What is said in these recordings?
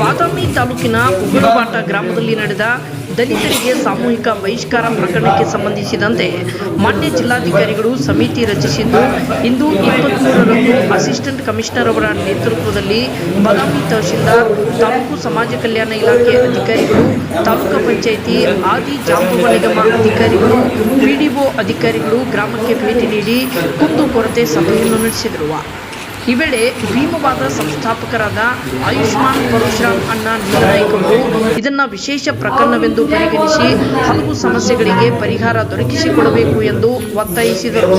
ಬಾದಾಮಿ ತಾಲೂಕಿನ ಉಗುಳುಬಾಟ ಗ್ರಾಮದಲ್ಲಿ ನಡೆದ ದಲಿತರಿಗೆ ಸಾಮೂಹಿಕ ಬಹಿಷ್ಕಾರ ಪ್ರಕರಣಕ್ಕೆ ಸಂಬಂಧಿಸಿದಂತೆ ಮಾನ್ಯ ಜಿಲ್ಲಾಧಿಕಾರಿಗಳು ಸಮಿತಿ ರಚಿಸಿದ್ದು ಇಂದು 23ರಂದು ಅಸಿಸ್ಟೆಂಟ್ ಕಮಿಷನರ್ ಅವರ ನೇತೃತ್ವದಲ್ಲಿ ಬಾದಾಮಿ ತಹಶೀಲ್ದಾರ್, ತಾಲೂಕು ಸಮಾಜ ಕಲ್ಯಾಣ ಇಲಾಖೆ ಅಧಿಕಾರಿಗಳು, ತಾಲೂಕು ಪಂಚಾಯಿತಿ ಆದಿ ಜಾಂಬವ ನಿಗಮ ಅಧಿಕಾರಿಗಳು, ಪಿಡಿಒ ಅಧಿಕಾರಿಗಳು ಗ್ರಾಮಕ್ಕೆ ಭೇಟಿ ನೀಡಿ ಕುಂದುಕೊರತೆ ಸಭೆಯನ್ನು ನಡೆಸಿದರು. ಈ ವೇಳೆ ಭೀಮವಾದ ಸಂಸ್ಥಾಪಕರಾದ ಆಯುಷ್ಮಾನ್ ಪರಶುರಾಮ್ ಅಣ್ಣ ನಿರ್ಣಾಯಕ್ ಅವರು ಇದನ್ನು ವಿಶೇಷ ಪ್ರಕರಣವೆಂದು ಪರಿಗಣಿಸಿ ಹಲವು ಸಮಸ್ಯೆಗಳಿಗೆ ಪರಿಹಾರ ದೊರಕಿಸಿಕೊಡಬೇಕು ಎಂದು ಒತ್ತಾಯಿಸಿದರು.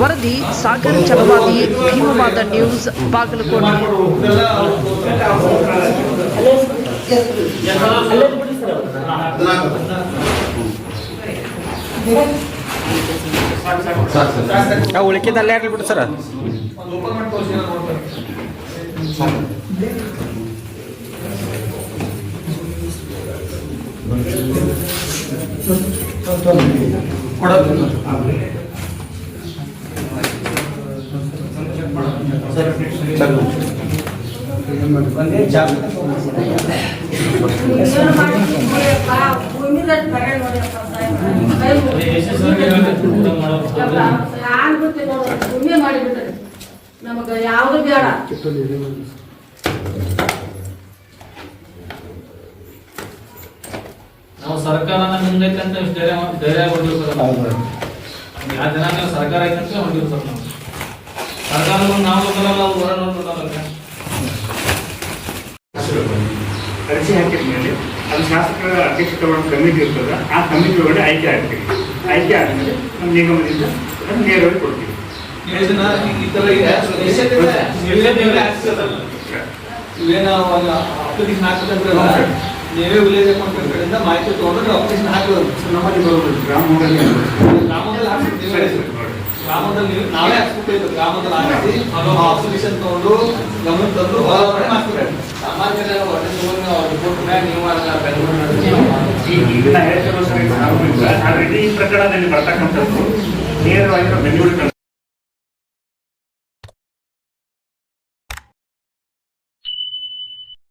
ವರದಿ ಸಾಗರ್ ಚಲವಾದಿ, ಭೀಮವಾದ ನ್ಯೂಸ್, ಬಾಗಲಕೋಟೆ. ಉಳಿಕೆದಲ್ಲೇ ಆಗಲಿ ಬಿಡು ಸರ್. ನಮಗ ಯಾವ್ದು ಬೇಡ. ನಾವು ಸರ್ಕಾರನ ಮುಂದೈತೆ ಅಂತ ಧೈರ್ಯ ಹೊಂದಿರ್ತಾರೆ. ಯಾವ ಜನ ಸರ್ಕಾರ ಐತಂತ ಹೊಂದಿರ್ತಾರೆ. ನಾವು ಸರ್ಕಾರವನ್ನು ನಾವು ಬರಲ್ಲ, ಹೊರ ನೋಡ್ಬಿಡ್ತಾರಲ್ಲ. ಅರ್ಜಿ ಹಾಕಿದ ಮೇಲೆ ಅದು ಶಾಸಕರ ಅಧ್ಯಕ್ಷತೆ ಕಮಿಟಿ ಇರ್ತದೆ. ಆ ಕಮಿಟಿ ಒಳಗಡೆ ಆಯ್ಕೆ ಆಗ್ತೀವಿ. ಆಯ್ಕೆ ಆದಮೇಲೆ ನಮ್ಮ ನಿಗಮದಿಂದ ನೇರವಾಗಿ ಕೊಡ್ತೀವಿ. ಅಪ್ಲಿಕೇಶನ್ ಹಾಕಿದ್ರೆ ನೀವೇ ವಿಲೇಜ್ ಅಕೌಂಟೆಂಟ್ ಕಡೆಯಿಂದ ಮಾಹಿತಿ ತಗೊಂಡ್ರೆ ಅಪ್ಲಿಕೇಶನ್ ಹಾಕಿರೋದು ನಮ್ಮಲ್ಲಿ ಬರೋದು. ಗ್ರಾಮದಲ್ಲಿ ನಾವೇ ಹಾಕ್ಸ್ಬಿಟ್ಟಿದ್ದು. ಗ್ರಾಮದಲ್ಲಿ ಹಾಕಿ ಅಪ್ಲಿಕೇಶನ್ ತಗೊಂಡು ಗಮನ ತಂದು ಸಾಮಾನ್ಯ ರಿಪೋರ್ಟ್ ನೀವು ಈ ಪ್ರಕರಣದಲ್ಲಿ ಬರ್ತಕ್ಕಂಥದ್ದು ನೇರವಾಗಿ ಬೆಂಗಳೂರು